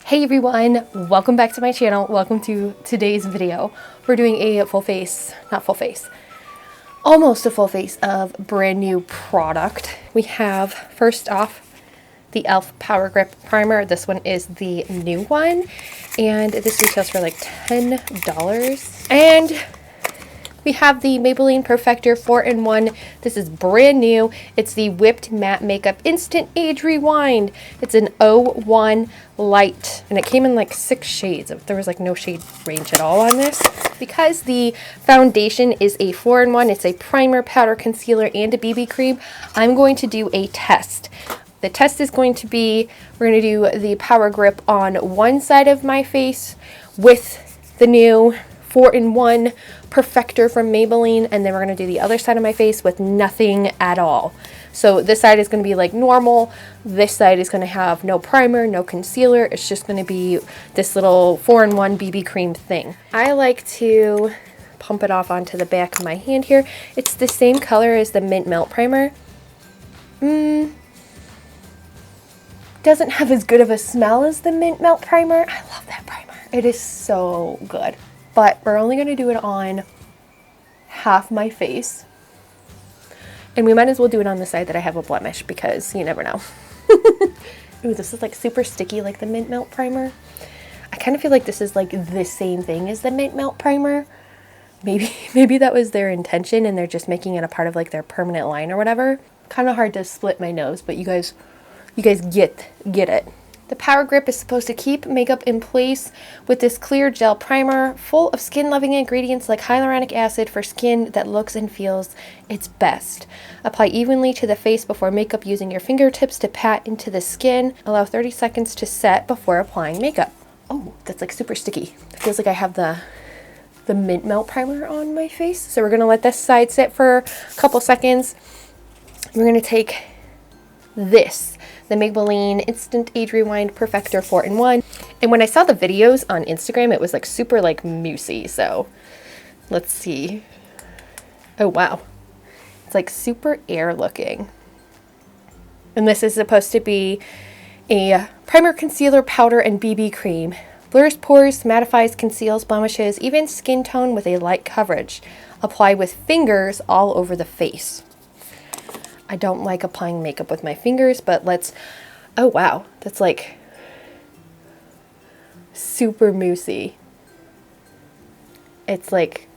Hey everyone, welcome back to my channel. Welcome to today's video. We're doing a almost a full face of brand new product. We have, first off, the e.l.f. Power Grip Primer. This one is the new one, and this retails for like $10. And we have the Maybelline Perfector 4-in-1. This is brand new. It's the Whipped Matte Makeup Instant Age Rewind. It's an 01 Light, and it came in like 6 shades. There was like no shade range at all on this. Because the foundation is a 4-in-1, it's a primer, powder, concealer, and a BB cream, I'm going to do a test. The test is going to be, we're going to do the Power Grip on one side of my face with the new 4-in-1 Perfector from Maybelline, and then we're going to do the other side of my face with nothing at all. So this side is going to be like normal. This side is going to have no primer, no concealer. It's just going to be this little 4-in-1 BB cream thing. I like to pump it off onto the back of my hand here. It's the same color as the Mint Melt Primer. Doesn't have as good of a smell as the Mint Melt Primer. I love that primer. It is so good. But we're only going to do it on half my face. And we might as well do it on the side that I have a blemish, because you never know. Ooh, this is like super sticky like the Mint Melt Primer. I kind of feel like this is like the same thing as the Mint Melt Primer. Maybe that was their intention and they're just making it a part of like their permanent line or whatever. Kind of hard to split my nose, but you guys get it. The Power Grip is supposed to keep makeup in place with this clear gel primer full of skin-loving ingredients like hyaluronic acid for skin that looks and feels its best. Apply evenly to the face before makeup using your fingertips to pat into the skin. Allow 30 seconds to set before applying makeup. Oh, that's like super sticky. It feels like I have the Mint Melt Primer on my face. So we're going to let this side sit for a couple seconds. We're going to take this, the Maybelline Instant Age Rewind Perfector 4-in-1. And when I saw the videos on Instagram, it was like super like moussey. So let's see. Oh wow. It's like super air looking. And this is supposed to be a primer, concealer, powder, and BB cream. Blurs pores, mattifies, conceals, blemishes, even skin tone with a light coverage. Apply with fingers all over the face. I don't like applying makeup with my fingers, but let's, oh wow, that's like super moussey. It's like,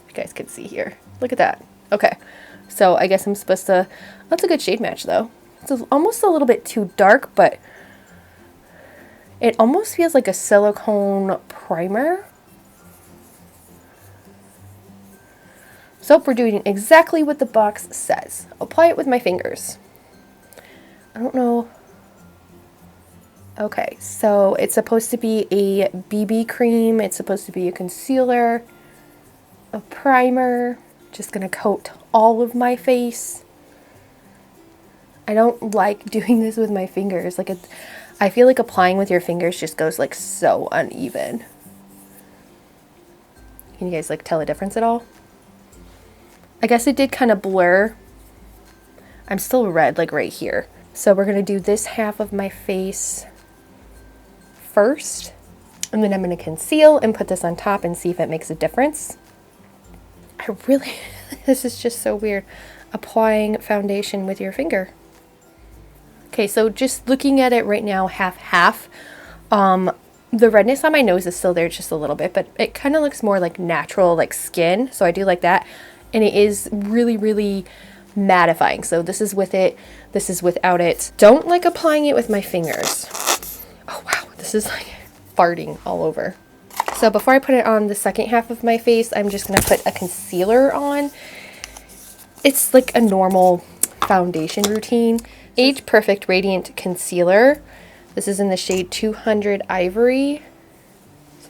you guys can see here. Look at that. Okay, so I guess I'm supposed to, that's a good shade match though. It's almost a little bit too dark, but it almost feels like a silicone primer. So we're doing exactly what the box says. Apply it with my fingers. I don't know. Okay, so it's supposed to be a BB cream. It's supposed to be a concealer, a primer. Just gonna coat all of my face. I don't like doing this with my fingers. Like I feel like applying with your fingers just goes like so uneven. Can you guys like tell a difference at all? I guess it did kind of blur. I'm still red, like right here. So we're going to do this half of my face first. And then I'm going to conceal and put this on top and see if it makes a difference. This is just so weird. Applying foundation with your finger. Okay, so just looking at it right now, half. The redness on my nose is still there just a little bit, but it kind of looks more like natural, like skin. So I do like that. And it is really, really mattifying. So this is with it. This is without it. Don't like applying it with my fingers. Oh, wow. This is like farting all over. So before I put it on the second half of my face, I'm just going to put a concealer on. It's like a normal foundation routine. Age Perfect Radiant Concealer. This is in the shade 200 Ivory.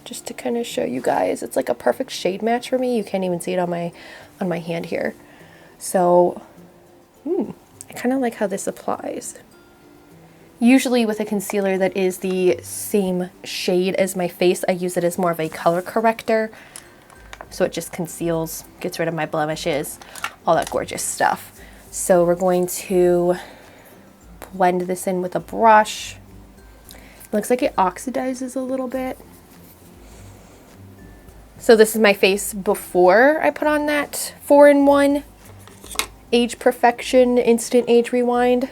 Just to kind of show you guys, it's like a perfect shade match for me. You can't even see it on my hand here. So I kind of like how this applies. Usually with a concealer that is the same shade as my face, I use it as more of a color corrector. So it just conceals, gets rid of my blemishes, all that gorgeous stuff. So we're going to blend this in with a brush. Looks like it oxidizes a little bit. So this is my face before I put on that 4-in-1 Age Perfection Instant Age Rewind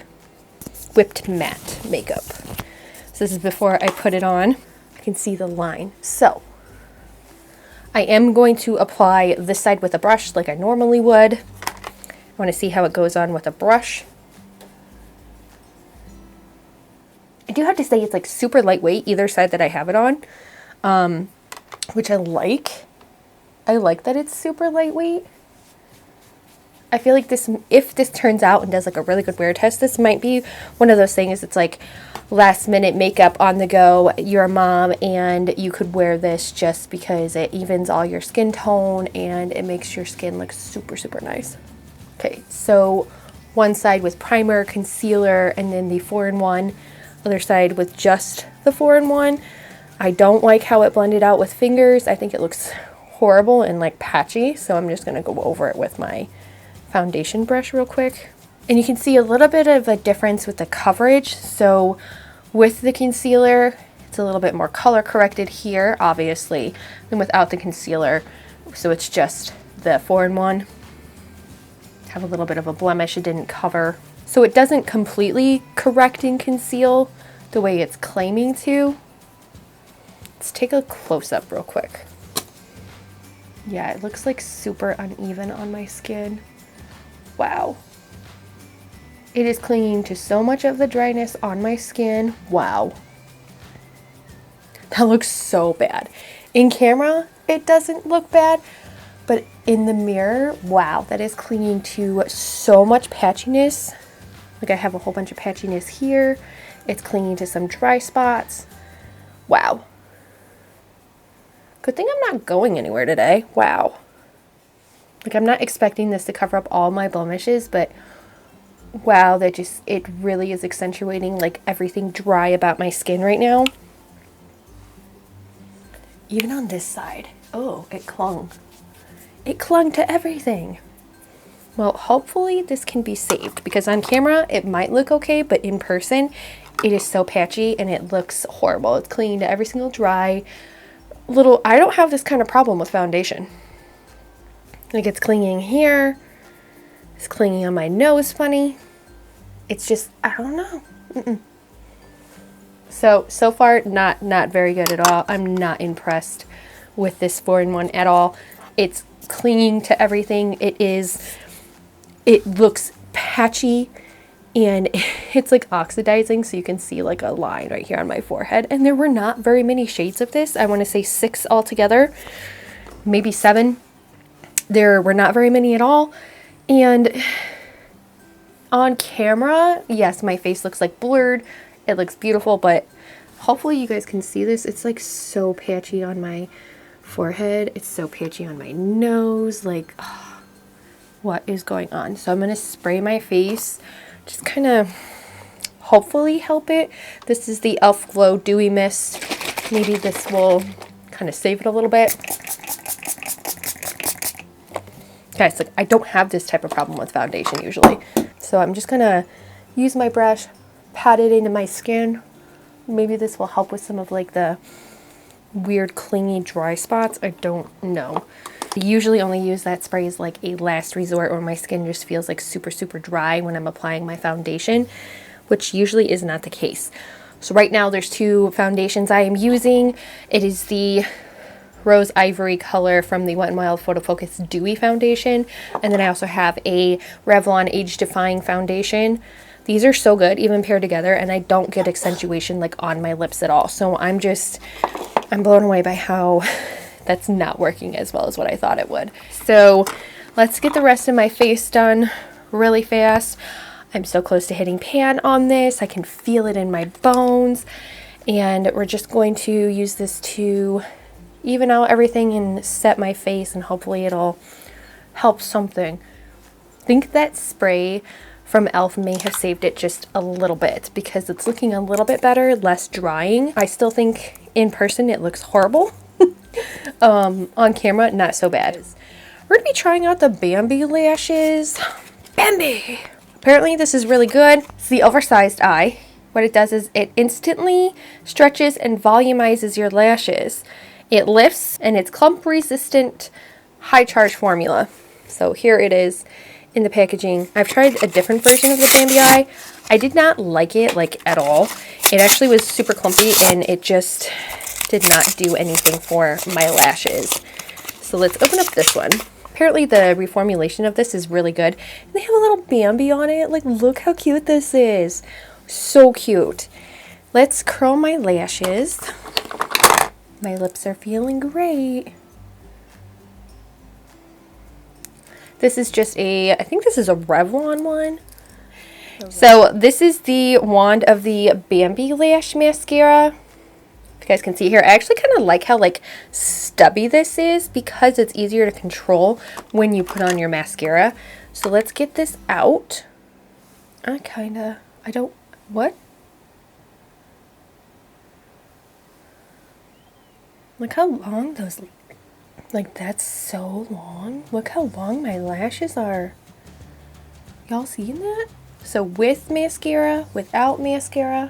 Whipped Matte Makeup. So this is before I put it on. I can see the line. So I am going to apply this side with a brush like I normally would. I want to see how it goes on with a brush. I do have to say it's like super lightweight either side that I have it on, which I like. I like that it's super lightweight. I feel like this, if this turns out and does like a really good wear test, this might be one of those things. It's like last minute makeup on the go. You're a mom and you could wear this just because it evens all your skin tone and it makes your skin look super, super nice. Okay, so one side with primer, concealer, and then the 4-in-1. Other side with just the 4-in-1. I don't like how it blended out with fingers. I think it looks horrible and like patchy, so I'm just going to go over it with my foundation brush real quick. And you can see a little bit of a difference with the coverage. So with the concealer, it's a little bit more color corrected here, obviously, than without the concealer. So it's just the 4-in-1. Have a little bit of a blemish it didn't cover. So it doesn't completely correct and conceal the way it's claiming to. Let's take a close-up real quick. Yeah, it looks like super uneven on my skin. Wow. It is clinging to so much of the dryness on my skin. Wow. That looks so bad. In camera, it doesn't look bad, but in the mirror, wow, that is clinging to so much patchiness. Like I have a whole bunch of patchiness here. It's clinging to some dry spots. Wow. Good thing I'm not going anywhere today. Wow. Like I'm not expecting this to cover up all my blemishes, but wow, that just, it really is accentuating like everything dry about my skin right now. Even on this side. Oh, it clung. It clung to everything. Well, hopefully this can be saved because on camera it might look okay, but in person it is so patchy and it looks horrible. It's clinging to every single dry little. I don't have this kind of problem with foundation. Like it's clinging here. It's clinging on my nose funny. It's just, I don't know. So far not very good at all. I'm not impressed with this 4-in-1 at all. It's clinging to everything. It looks patchy and it's like oxidizing, so you can see like a line right here on my forehead. And there were not very many shades of this. I want to say 6 altogether, maybe 7. There were not very many at all. And on camera, yes, my face looks like blurred. It looks beautiful, but hopefully you guys can see this. It's like so patchy on my forehead. It's so patchy on my nose. Like, oh, what is going on? So I'm going to spray my face. Just kind of hopefully help it. This is the e.l.f. Glow Dewy Mist. Maybe this will kind of save it a little bit. Guys, like I don't have this type of problem with foundation usually. So I'm just going to use my brush, pat it into my skin. Maybe this will help with some of like the weird clingy dry spots. I don't know. I usually only use that spray as like a last resort when my skin just feels like super, super dry when I'm applying my foundation, which usually is not the case. So right now there's 2 foundations I am using. It is the Rose Ivory color from the Wet n Wild Photo Focus Dewy Foundation. And then I also have a Revlon Age Defying Foundation. These are so good, even paired together, and I don't get accentuation like on my lips at all. So I'm blown away by how that's not working as well as what I thought it would. So let's get the rest of my face done really fast. I'm so close to hitting pan on this. I can feel it in my bones. And we're just going to use this to even out everything and set my face, and hopefully it'll help something. I think that spray from e.l.f. may have saved it just a little bit because it's looking a little bit better, less drying. I still think in person it looks horrible. On camera, not so bad. We're gonna be trying out the Bambi Lashes. Bambi! Apparently this is really good. It's the oversized eye. what it does is it instantly stretches and volumizes your lashes. It lifts, and it's clump resistant, high charge formula. So here it is in the packaging. I've tried a different version of the Bambi Eye. I did not like it like at all. It actually was super clumpy and it just did not do anything for my lashes. So let's open up this one. Apparently the reformulation of this is really good. And they have a little Bambi on it. Like, look how cute this is. So cute. Let's curl my lashes. My lips are feeling great. This is just I think this is a Revlon one. So this is the wand of the Bambi Lash mascara. If you guys can see here, I actually kind of like how like stubby this is because it's easier to control when you put on your mascara. So let's get this out. What? Look how long those, like that's so long. Look how long my lashes are. Y'all seeing that? So with mascara, without mascara,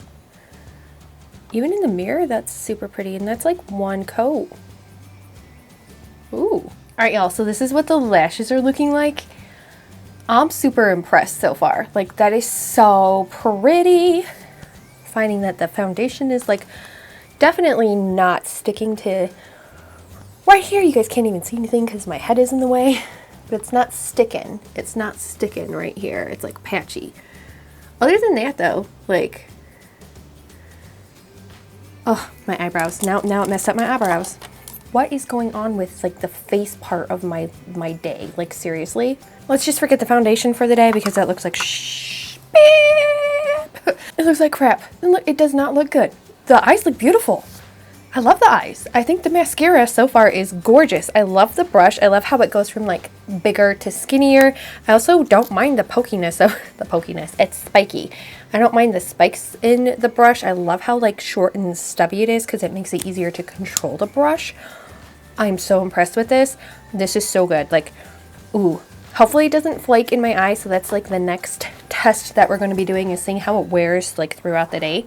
even in the mirror, that's super pretty. And that's like one coat. Ooh. All right, y'all. So this is what the lashes are looking like. I'm super impressed so far. Like, that is so pretty. Finding that the foundation is like definitely not sticking to right here. You guys can't even see anything because my head is in the way. But it's not sticking. It's not sticking right here. It's like patchy. Other than that though, like, oh, my eyebrows. Now it messed up my eyebrows. What is going on with like the face part of my day? Like, seriously? Let's just forget the foundation for the day because that looks like it looks like crap. And look, it does not look good. The eyes look beautiful. I love the eyes. I think the mascara so far is gorgeous. I love the brush. I love how it goes from like bigger to skinnier. I also don't mind the pokiness of the pokiness. It's spiky. I don't mind the spikes in the brush. I love how like short and stubby it is because it makes it easier to control the brush. I'm so impressed with this. This is so good. Like, ooh. Hopefully it doesn't flake in my eye. So that's like the next test that we're going to be doing, is seeing how it wears like throughout the day.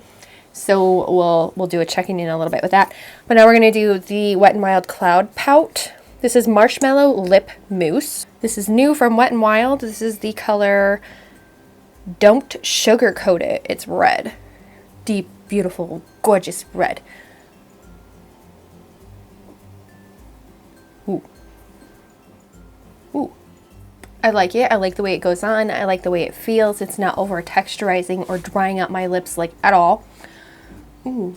So we'll do a checking in a little bit with that. But now we're going to do the Wet n Wild Cloud Pout. This is Marshmallow Lip Mousse. This is new from Wet n Wild. This is the color Don't Sugarcoat It. It's red. Deep, beautiful, gorgeous red. Ooh. Ooh. I like it. I like the way it goes on. I like the way it feels. It's not over texturizing or drying out my lips like at all. Ooh,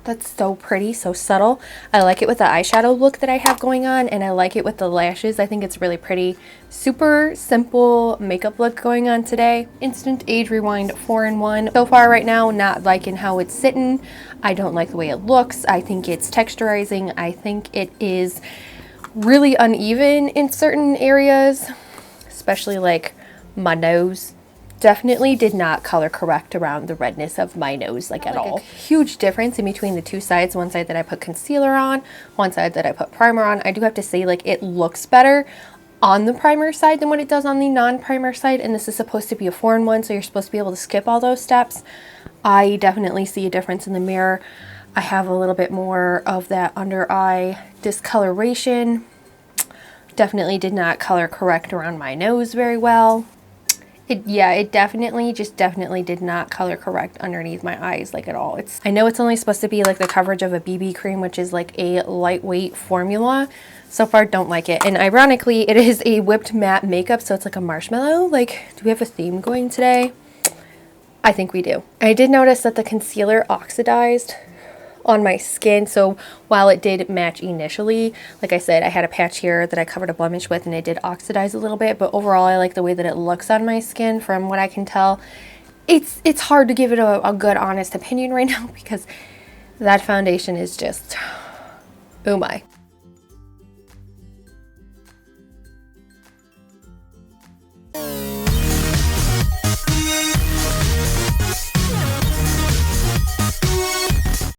that's so pretty, so subtle. I like it with the eyeshadow look that I have going on, and I like it with the lashes. I think it's really pretty. Super simple makeup look going on today. Instant Age Rewind 4-in-1. So far right now, not liking how it's sitting. I don't like the way it looks. I think it's texturizing. I think it is really uneven in certain areas, especially like my nose. Definitely did not color correct around the redness of my nose like at all. Huge difference in between the two sides. One side that I put concealer on, one side that I put primer on. I do have to say, like, it looks better on the primer side than what it does on the non-primer side, and this is supposed to be a 4-in-1, so you're supposed to be able to skip all those steps. I definitely see a difference in the mirror. I have a little bit more of that under eye discoloration. Definitely did not color correct around my nose very well. It definitely did not color correct underneath my eyes like at all. I know it's only supposed to be like the coverage of a BB cream, which is like a lightweight formula. So far, don't like it. And ironically, it is a whipped matte makeup, so it's like a marshmallow. Like, do we have a theme going today? I think we do. I did notice that the concealer oxidized on my skin, so while it did match initially, like I said, I had a patch here that I covered a blemish with and it did oxidize a little bit, but overall I like the way that it looks on my skin. From what I can tell, it's hard to give it a good honest opinion right now because that foundation is just, oh my.